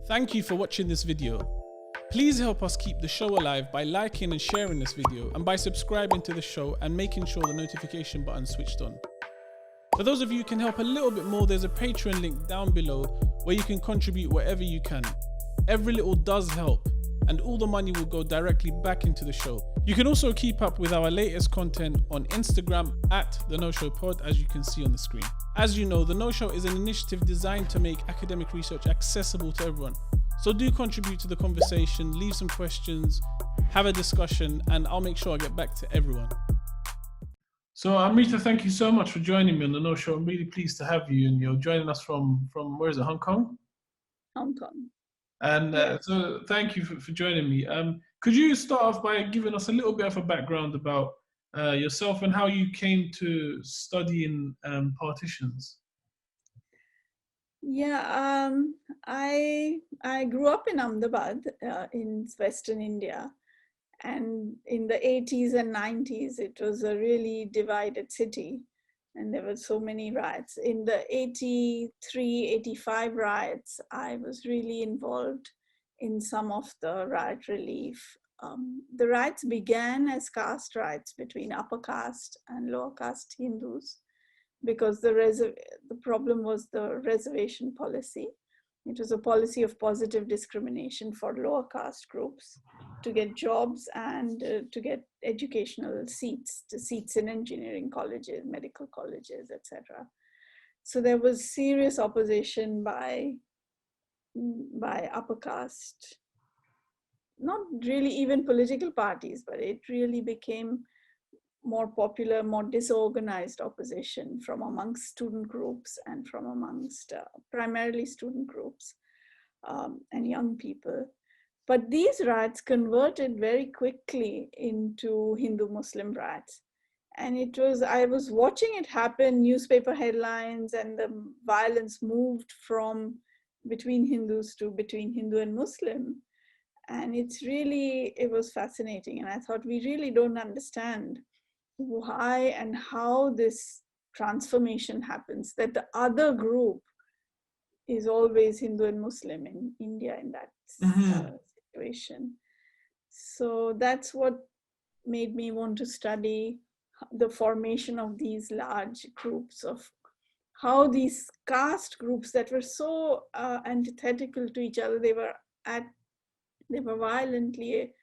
Thank you for watching this video. Please help us keep the show alive by liking and sharing this video and by subscribing to the show and making sure the notification button is switched on. For those of you who can help a little bit more, there's a Patreon link down below where you can contribute whatever you can. Every little does help, and all the money will go directly back into the show. You can also keep up with our latest content on Instagram at The No Show Pod, as you can see on the screen. As you know, The No Show is an initiative designed to make academic research accessible to everyone. So do contribute to the conversation, leave some questions, have a discussion, and I'll make sure I get back to everyone. So Amrita, thank you so much for joining me on The No Show. I'm really pleased to have you, and you're joining us from where is it, Hong Kong? Hong Kong. And so thank you for joining me. Could you start off by giving us a little bit of a background about yourself and how you came to study in partitions? Yeah, I grew up in Ahmedabad in Western India, and in the 80s and 90s, it was a really divided city, and there were so many riots. In the 83, 85 riots, I was really involved in some of the riot relief. The riots began as caste riots between upper caste and lower caste Hindus, because the problem was the reservation policy. It was a policy of positive discrimination for lower caste groups to get jobs and to get educational seats in engineering colleges, medical colleges, etc. So there was serious opposition by upper caste, not really even political parties, but it really became more popular, more disorganized opposition from amongst student groups and from amongst primarily student groups and young people. But these riots converted very quickly into Hindu-Muslim riots. And I was watching it happen, newspaper headlines, and the violence moved from between Hindus to between Hindu and Muslim. And it was fascinating. And I thought, we really don't understand why and how this transformation happens, that the other group is always Hindu and Muslim in India in that situation. So that's what made me want to study the formation of these large groups, of how these caste groups that were so antithetical to each other, they were violently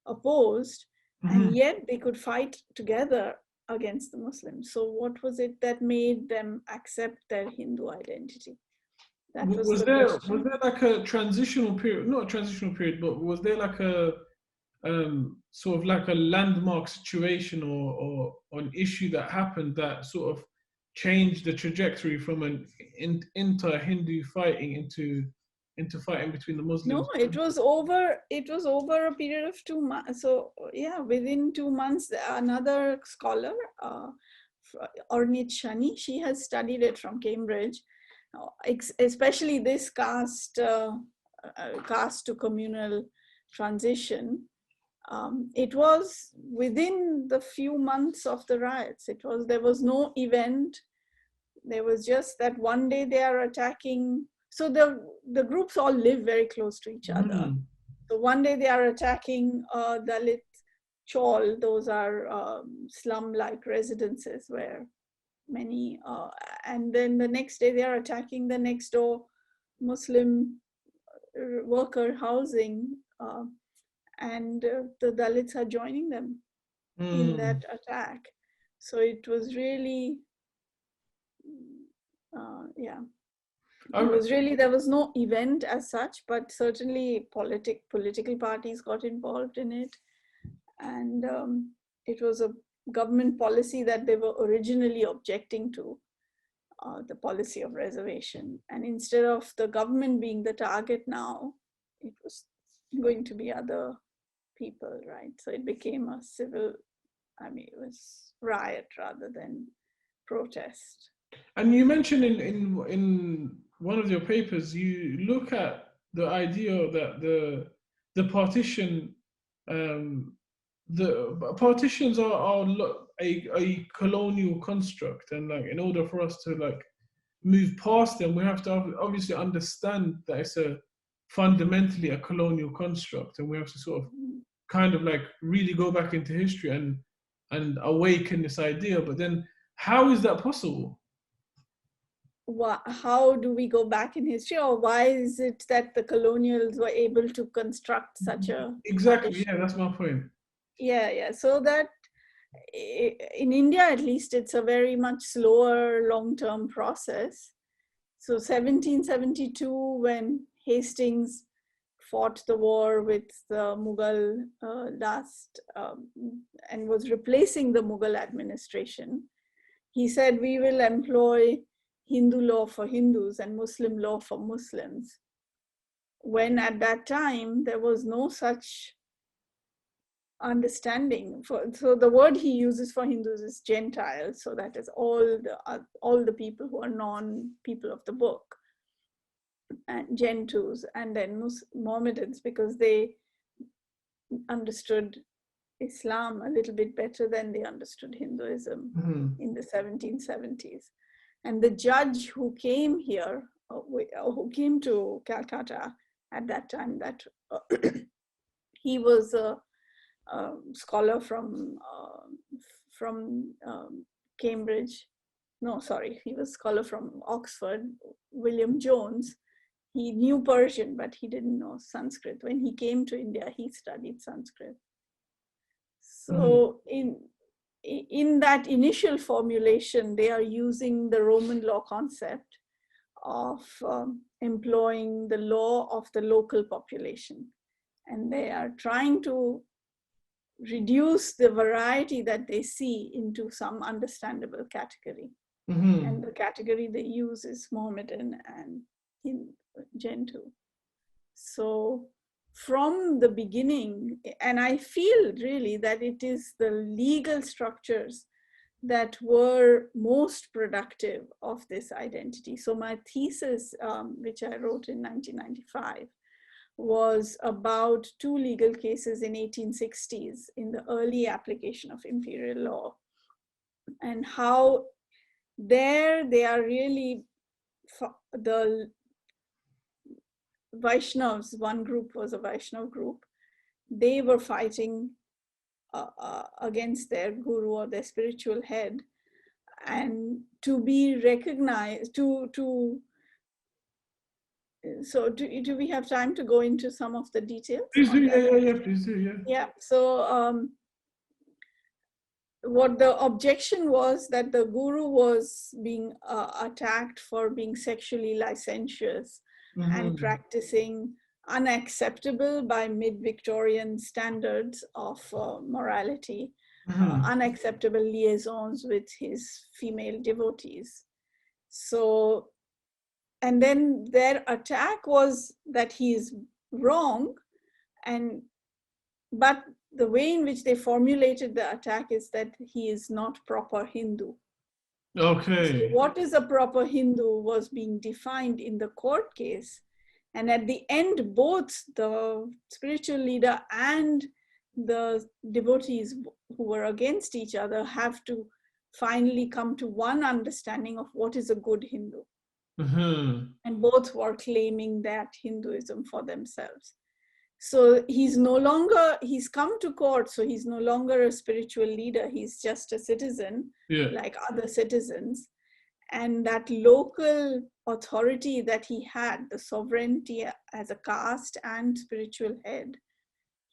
opposed, and yet they could fight together against the Muslims. So what was it that made them accept their Hindu identity? That was there like a transitional period, not a transitional period, but was there like a sort of like a landmark situation or an issue that happened that sort of changed the trajectory from an inter-Hindu fighting into fighting between the Muslims? No, it was over a period of 2 months. So yeah, within 2 months, another scholar, Ornit Shani, she has studied it from Cambridge, especially this caste to communal transition. It was within the few months of the riots. There was no event. There was just that one day they are attacking. So the groups all live very close to each other. So one day they are attacking Dalit Chawl. Those are slum-like residences where many, and then the next day they are attacking the next door Muslim worker housing, and the Dalits are joining them in that attack. So it was really, there was no event as such, but certainly political parties got involved in it. And it was a government policy that they were originally objecting to, the policy of reservation. And instead of the government being the target now, it was going to be other people, right? So it became a it was riot rather than protest. And you mentioned in one of your papers, you look at the idea that the partition, the partitions are a colonial construct, and like in order for us to like move past them, we have to obviously understand that fundamentally a colonial construct, and we have to sort of kind of like really go back into history and awaken this idea. But then how is that possible? How do we go back in history, or why is it that the colonials were able to construct such a Exactly, partition? yeah, that's my point. Yeah. So that in India, at least, it's a very much slower long-term process. So 1772, when Hastings fought the war with the Mughal and was replacing the Mughal administration, he said, we will employ Hindu law for Hindus and Muslim law for Muslims. When at that time, there was no such understanding. So the word he uses for Hindus is Gentiles. So that is all the people who are non-people of the book, and Gentus, and then Mohammedans, because they understood Islam a little bit better than they understood Hinduism in the 1770s. And the judge who came here, who came to Calcutta at that time, that he was a scholar from Cambridge. No, sorry, he was a scholar from Oxford, William Jones. He knew Persian, but he didn't know Sanskrit. When he came to India, he studied Sanskrit. So in that initial formulation, they are using the Roman law concept of employing the law of the local population. And they are trying to reduce the variety that they see into some understandable category. And the category they use is Mohammedan and Gentoo. So from the beginning, and I feel really that it is the legal structures that were most productive of this identity. So my thesis, which I wrote in 1995, was about two legal cases in 1860s in the early application of imperial law, and how there they are really, the Vaishnavas, one group was a Vaishnav group, they were fighting against their guru or their spiritual head, and to be recognized, so do we have time to go into some of the details? Please do, yeah, please do, yeah. Yeah, so what the objection was that the guru was being attacked for being sexually licentious and practicing unacceptable by mid-Victorian standards of morality, unacceptable liaisons with his female devotees. So, and then their attack was that he is wrong, but the way in which they formulated the attack is that he is not proper Hindu. Okay. So what is a proper Hindu was being defined in the court case. And at the end, both the spiritual leader and the devotees who were against each other have to finally come to one understanding of what is a good Hindu. And both were claiming that Hinduism for themselves. So he's come to court, so he's no longer a spiritual leader, he's just a citizen, like other citizens. And that local authority that he had, the sovereignty as a caste and spiritual head,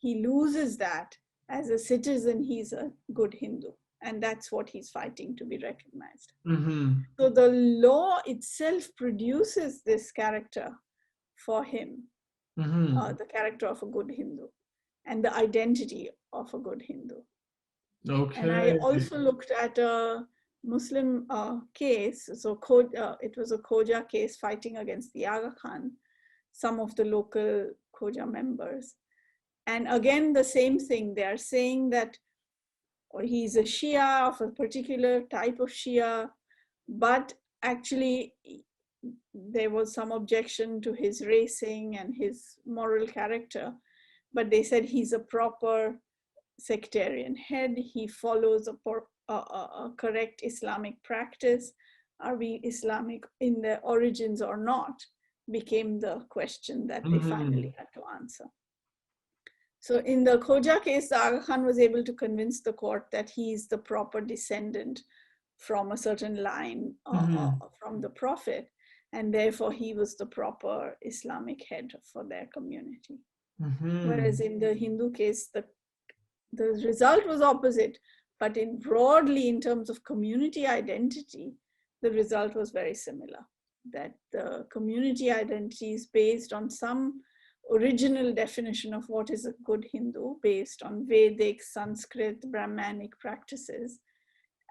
he loses that. As a citizen, he's a good Hindu. And that's what he's fighting to be recognized. So the law itself produces this character for him. The character of a good Hindu and the identity of a good Hindu. Okay. And I also looked at a Muslim case. So it was a Khoja case fighting against the Aga Khan, some of the local Khoja members. And again, the same thing, they are saying that he's a Shia of a particular type of Shia, but actually there was some objection to his racing and his moral character, but they said he's a proper sectarian head. He follows a correct Islamic practice. Are we Islamic in the origins or not? became the question that they Mm-hmm. finally had to answer. So in the Khoja case, the Aga Khan was able to convince the court that he is the proper descendant from a certain line from the Prophet, and therefore he was the proper Islamic head for their community. Whereas in the Hindu case, the result was opposite, but broadly in terms of community identity, the result was very similar. That the community identity is based on some original definition of what is a good Hindu, based on Vedic, Sanskrit, Brahmanic practices.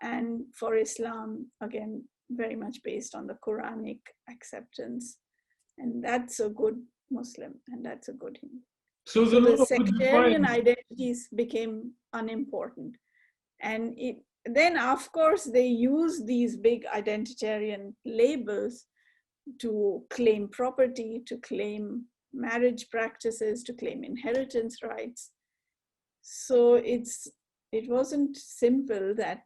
And for Islam, again, very much based on the Quranic acceptance. And that's a good Muslim, and that's a good Hindu. So the sectarian identities became unimportant. And then, of course, they use these big identitarian labels to claim property, to claim marriage practices, to claim inheritance rights. So it wasn't simple that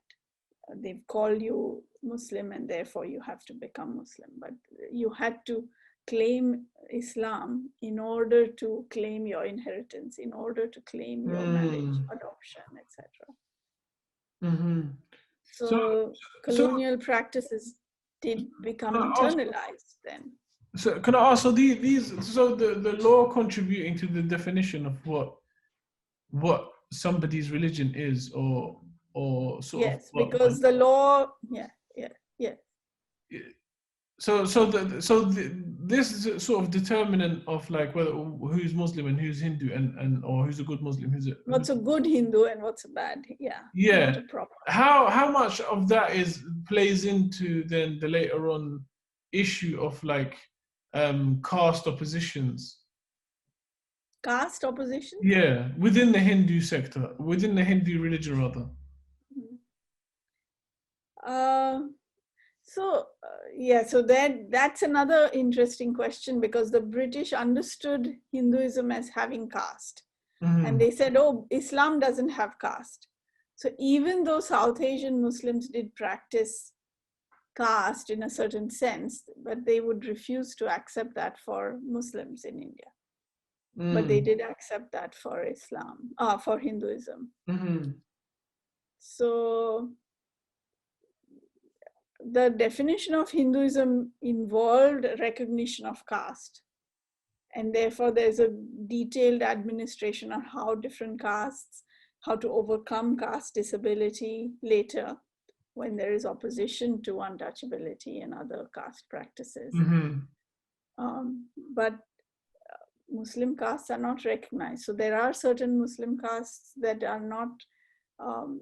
they call you Muslim and therefore you have to become Muslim, but you had to claim Islam in order to claim your inheritance, in order to claim your marriage, adoption, etc. So colonial practices did become internalized then. So can I ask, so the law contributing to the definition of what somebody's religion is, or sort of yes, because the law, yeah. This sort of determinant of like whether who's Muslim and who's Hindu and or who's a good Muslim, what's a good Hindu and what's a bad, yeah. Not a proper. How much of that plays into then the later on issue of like caste oppositions? Caste opposition? Yeah, within the Hindu sector, within the Hindu religion rather. So that's another interesting question, because the British understood Hinduism as having caste. And they said, oh, Islam doesn't have caste. So even though South Asian Muslims did practice caste in a certain sense, but they would refuse to accept that for Muslims in India. But they did accept that for Islam, for Hinduism. So the definition of Hinduism involved recognition of caste. And therefore there's a detailed administration on how different castes, how to overcome caste disability later when there is opposition to untouchability and other caste practices. But Muslim castes are not recognized. So there are certain Muslim castes that are not,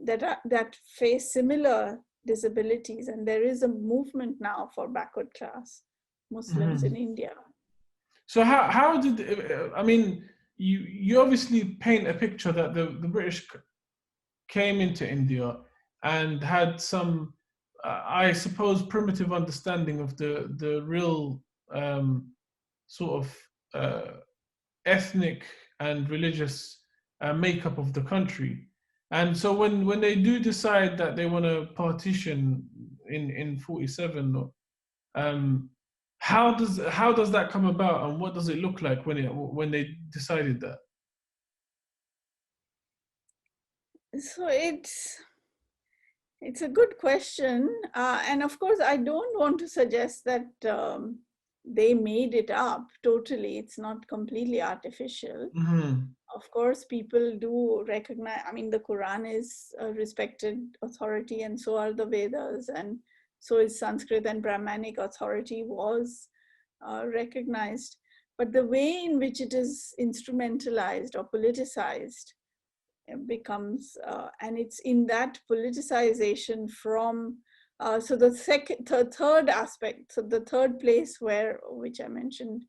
that face similar disabilities. And there is a movement now for backward class Muslims in India. So how did, I mean, you obviously paint a picture that the British came into India and had some, I suppose, primitive understanding of the real sort of ethnic and religious makeup of the country. And so when they do decide that they want to partition in 47, how does that come about, and what does it look like when they decided that? So it's a good question, and of course I don't want to suggest that they made it up totally. It's not completely artificial. Of course, people do recognize, I mean, the Quran is a respected authority, and so are the Vedas, and so is Sanskrit, and Brahmanic authority was recognized. But the way in which it is instrumentalized or politicized becomes, and it's in that politicization from, so the third aspect, so the third place which I mentioned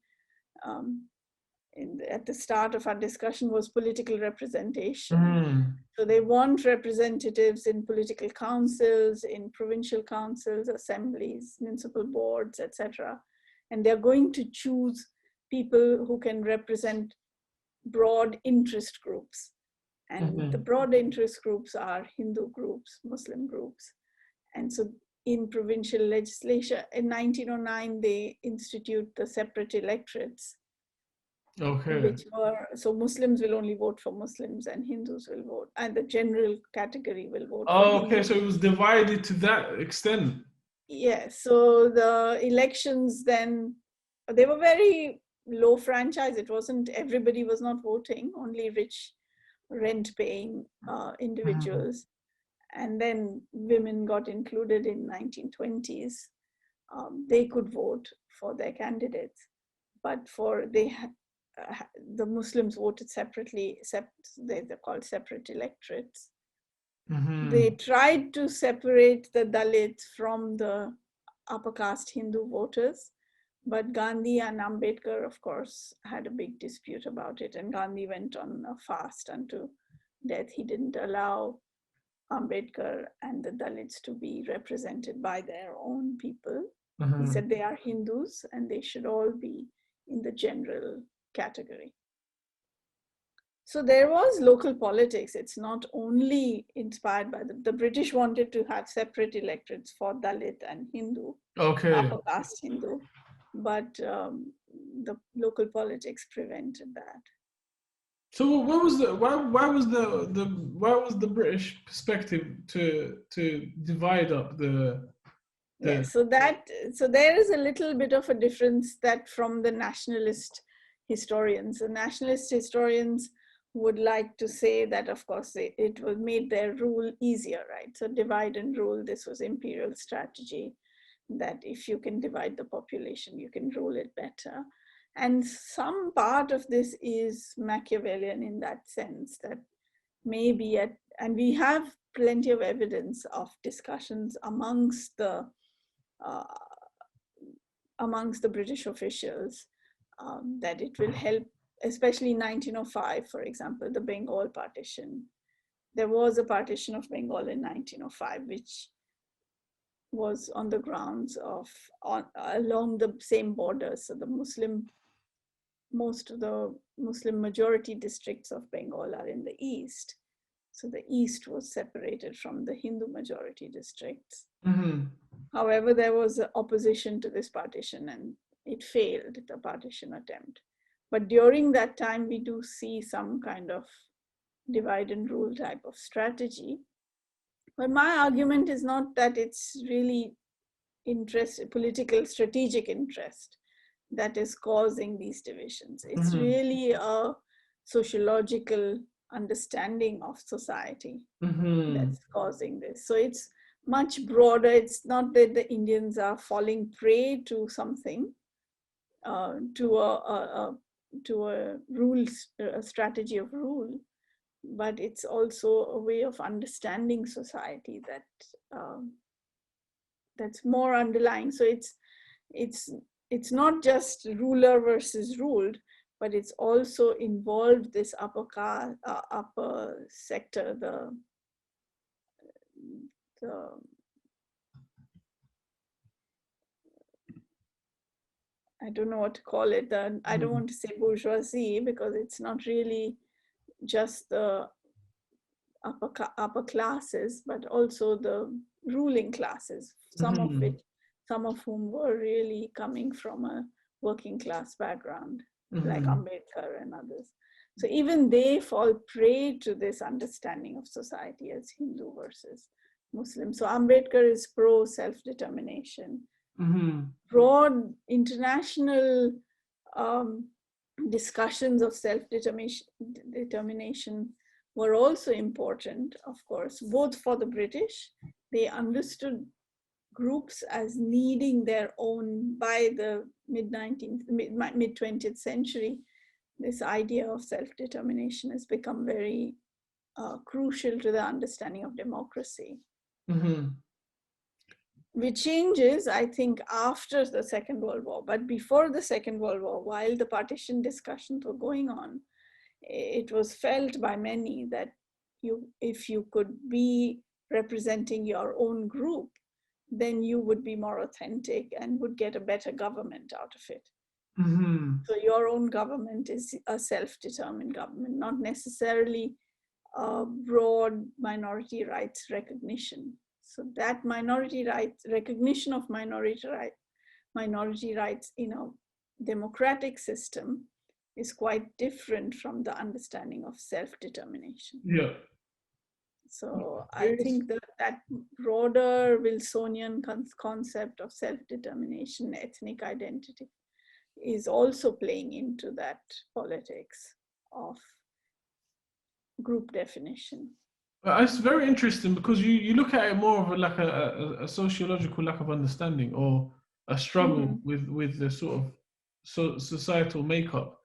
at the start of our discussion was political representation. So they want representatives in political councils, in provincial councils, assemblies, municipal boards, etc. And they're going to choose people who can represent broad interest groups. And the broad interest groups are Hindu groups, Muslim groups. And so in provincial legislature. In 1909, they institute the separate electorates, which were, so Muslims will only vote for Muslims and Hindus will vote, and the general category will vote for Hindus. So it was divided to that extent. Yes, so the elections then, they were very low franchise. It wasn't, everybody was not voting, only rich rent-paying individuals. And then women got included in 1920s. They could vote for their candidates, but the Muslims voted separately, they're called separate electorates. They tried to separate the Dalits from the upper caste Hindu voters, but Gandhi and Ambedkar, of course, had a big dispute about it, and Gandhi went on a fast unto death. He didn't allow Ambedkar and the Dalits to be represented by their own people. He said they are Hindus and they should all be in the general category. So there was local politics. It's not only inspired by the British wanted to have separate electorates for Dalit and Hindu, upper caste Hindu, but the local politics prevented that. So what was why was the British perspective to divide up the Yeah, so there is a little bit of a difference that from the nationalist historians. The nationalist historians would like to say that, of course, it was made their rule easier, right? So divide and rule, this was imperial strategy, that if you can divide the population, you can rule it better. And some part of this is Machiavellian in that sense, that maybe and we have plenty of evidence of discussions amongst the British officials that it will help, especially in 1905, for example, the Bengal partition. There was a partition of Bengal in 1905, which was on the grounds of, along the same borders. So most of the Muslim majority districts of Bengal are in the east. So the east was separated from the Hindu majority districts. However, there was opposition to this partition and it failed, the partition attempt. But during that time, we do see some kind of divide and rule type of strategy. But my argument is not that it's really political strategic interest that is causing these divisions. It's really a sociological understanding of society that's causing this. So it's much broader. It's not that the Indians are falling prey to something, to a strategy of rule, but it's also a way of understanding society that's more underlying. So it's not just ruler versus ruled, but it's also involved this upper sector, I don't know what to call it. I don't want to say bourgeoisie because it's not really just the upper classes, but also the ruling classes, some of whom were really coming from a working class background, like Ambedkar and others. So even they fall prey to this understanding of society as Hindu versus Muslim. So Ambedkar is pro self-determination. Broad international discussions of self-determination were also important, of course, both for the British. They understood groups as needing their own, by the mid-20th century, this idea of self-determination has become very crucial to the understanding of democracy. Which changes, I think, after the Second World War. But before the Second World War, while the partition discussions were going on, it was felt by many that if you could be representing your own group, then you would be more authentic and would get a better government out of it. So your own government is a self-determined government, not necessarily a broad minority rights recognition So that minority rights, recognition of minority rights in a democratic system is quite different from the understanding of self-determination. Yeah. So I Yes. think that broader Wilsonian concept of self-determination, ethnic identity, is also playing into that politics of group definition. It's very interesting because you look at it more of a sociological lack of understanding or a struggle with the sort of societal makeup.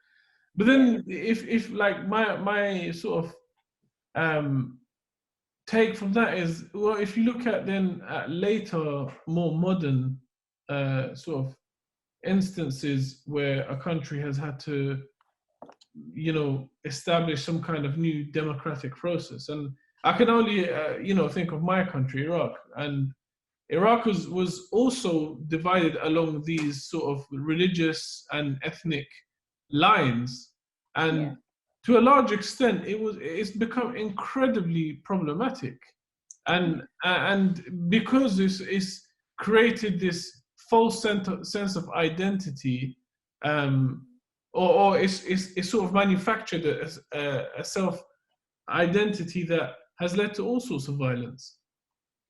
But then if like my sort of take from that is, well, if you look at then at later, more modern sort of instances where a country has had to, establish some kind of new democratic process. And I can only, think of my country, Iraq. And Iraq was also divided along these sort of religious and ethnic lines. And to a large extent, it's become incredibly problematic. And because it's created this false sense of identity, or it's sort of manufactured a self identity that has led to all sorts of violence.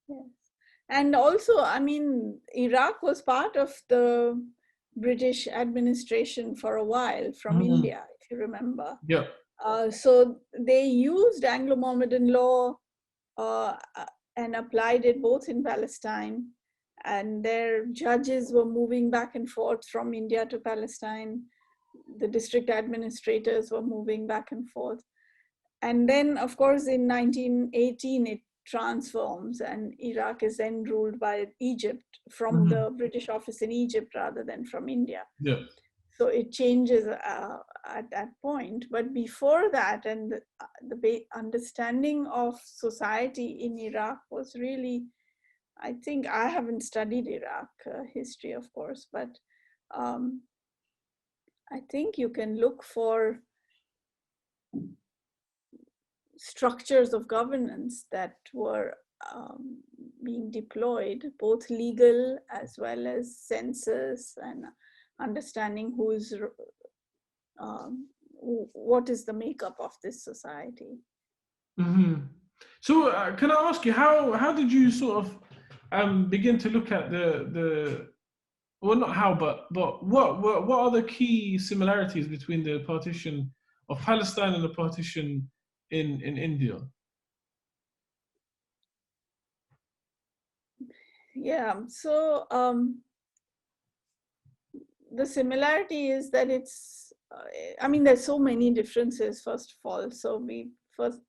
Yes. And also, I mean, Iraq was part of the British administration for a while from India, if you remember. Yeah. So they used Anglo-Mohammedan law and applied it both in Palestine, and their judges were moving back and forth from India to Palestine. The district administrators were moving back and forth. And then, of course, in 1918, it transforms and Iraq is then ruled by Egypt from the British office in Egypt rather than from India. Yeah. So it changes at that point. But before that, and the understanding of society in Iraq was really, I think, I haven't studied Iraq history, of course, but I think you can look for structures of governance that were being deployed, both legal as well as census and understanding what is the makeup of this society. So can I ask you, how did you sort of begin to look at the well, not how, but what are the key similarities between the partition of Palestine and the partition in India? Yeah, so the similarity is that it's, I mean, there's so many differences, first of all. So we first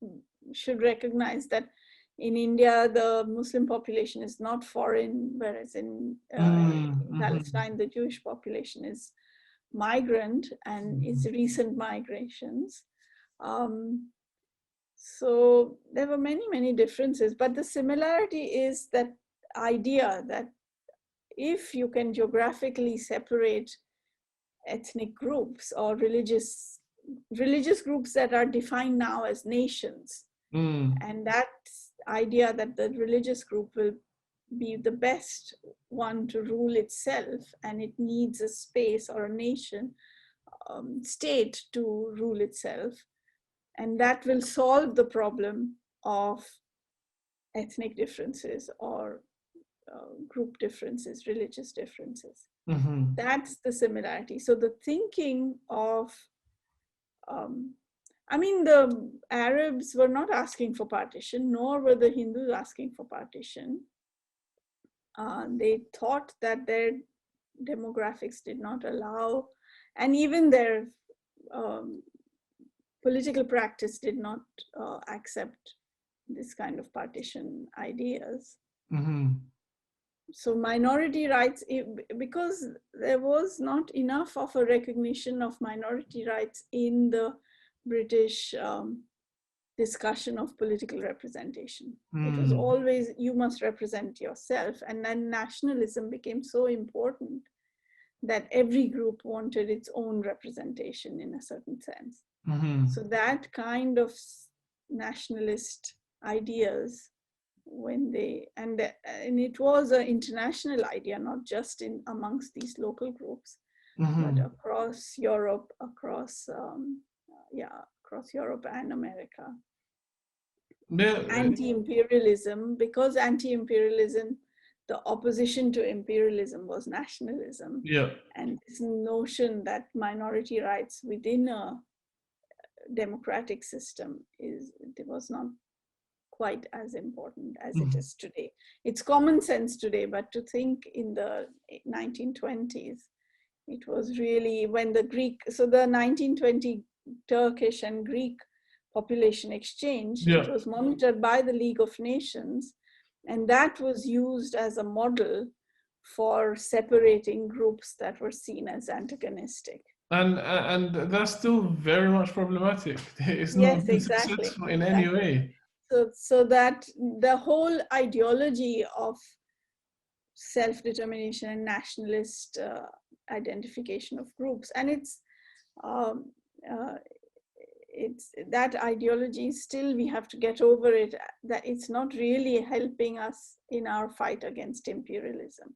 should recognize that in India, the Muslim population is not foreign, whereas in Palestine, the Jewish population is migrant and is recent migrations. So there were many, many differences, but the similarity is that idea that if you can geographically separate ethnic groups or religious groups that are defined now as nations, and that idea that the religious group will be the best one to rule itself and it needs a space or a nation state to rule itself, and that will solve the problem of ethnic differences or group differences, religious differences. That's the similarity. So the thinking of, I mean, the Arabs were not asking for partition, nor were the Hindus asking for partition. They thought that their demographics did not allow, and even their political practice did not accept this kind of partition ideas. So minority rights, because there was not enough of a recognition of minority rights in the British discussion of political representation. It was always, you must represent yourself. And then nationalism became so important that every group wanted its own representation in a certain sense. So that kind of nationalist ideas and it was an international idea, not just amongst these local groups, but across Europe, across Europe and America. Anti-imperialism, because anti-imperialism, the opposition to imperialism was nationalism. Yeah. And this notion that minority rights within a democratic system was not quite as important as it is today. It's common sense today, but to think in the 1920s, it was really when the 1920 Turkish and Greek population exchange, it was monitored by the League of Nations, and that was used as a model for separating groups that were seen as antagonistic. And that's still very much problematic. It's not been successful in any way. So that the whole ideology of self-determination and nationalist identification of groups, and it's that ideology still, we have to get over it, that it's not really helping us in our fight against imperialism.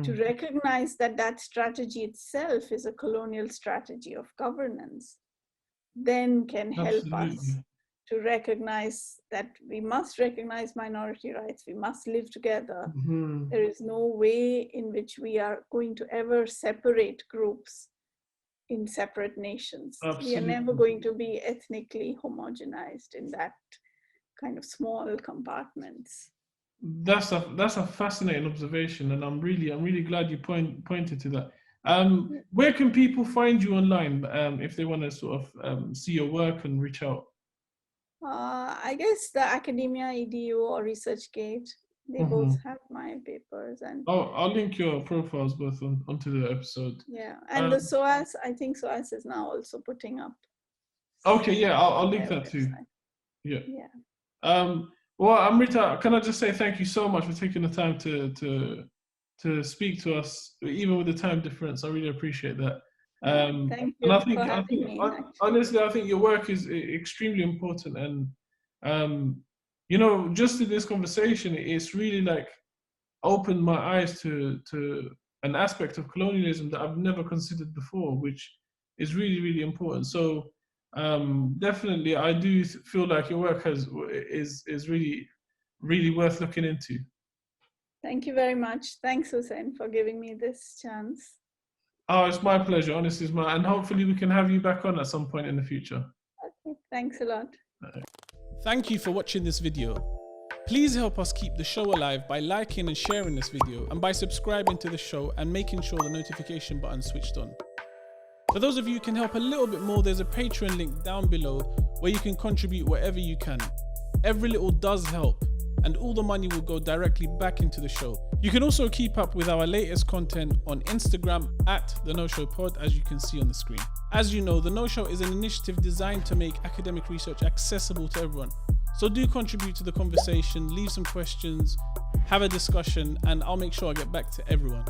To recognize that that strategy itself is a colonial strategy of governance, then can help us to recognize that we must recognize minority rights, we must live together. There is no way in which we are going to ever separate groups in separate nations. We are never going to be ethnically homogenized in that kind of small compartments. That's a fascinating observation, and I'm really glad you pointed to that. Where can people find you online if they want to sort of see your work and reach out? I guess the Academia EDU or ResearchGate, they both have my papers. And I'll link your profiles both onto the episode. Yeah, and the SOAS, I think SOAS is now also putting up. Okay, yeah, I'll link that too. Yeah. Well, Amrita, can I just say thank you so much for taking the time to speak to us, even with the time difference. I really appreciate that. Thank you for having me. Honestly, I think your work is extremely important, and you know, just in this conversation, it's really like opened my eyes to an aspect of colonialism that I've never considered before, which is really important. So definitely, I do feel like your work is really worth looking into. Thank you very much. Thanks, Hussein, for giving me this chance. Oh, it's my pleasure. Honestly, it's and hopefully we can have you back on at some point in the future. Okay, thanks a lot. Thank you for watching this video. Please help us keep the show alive by liking and sharing this video, and by subscribing to the show and making sure the notification button is switched on. For those of you who can help a little bit more, there's a Patreon link down below where you can contribute whatever you can. Every little does help, and all the money will go directly back into the show. You can also keep up with our latest content on Instagram at The No Show Pod, as you can see on the screen. As you know, The No Show is an initiative designed to make academic research accessible to everyone. So do contribute to the conversation, leave some questions, have a discussion, and I'll make sure I get back to everyone.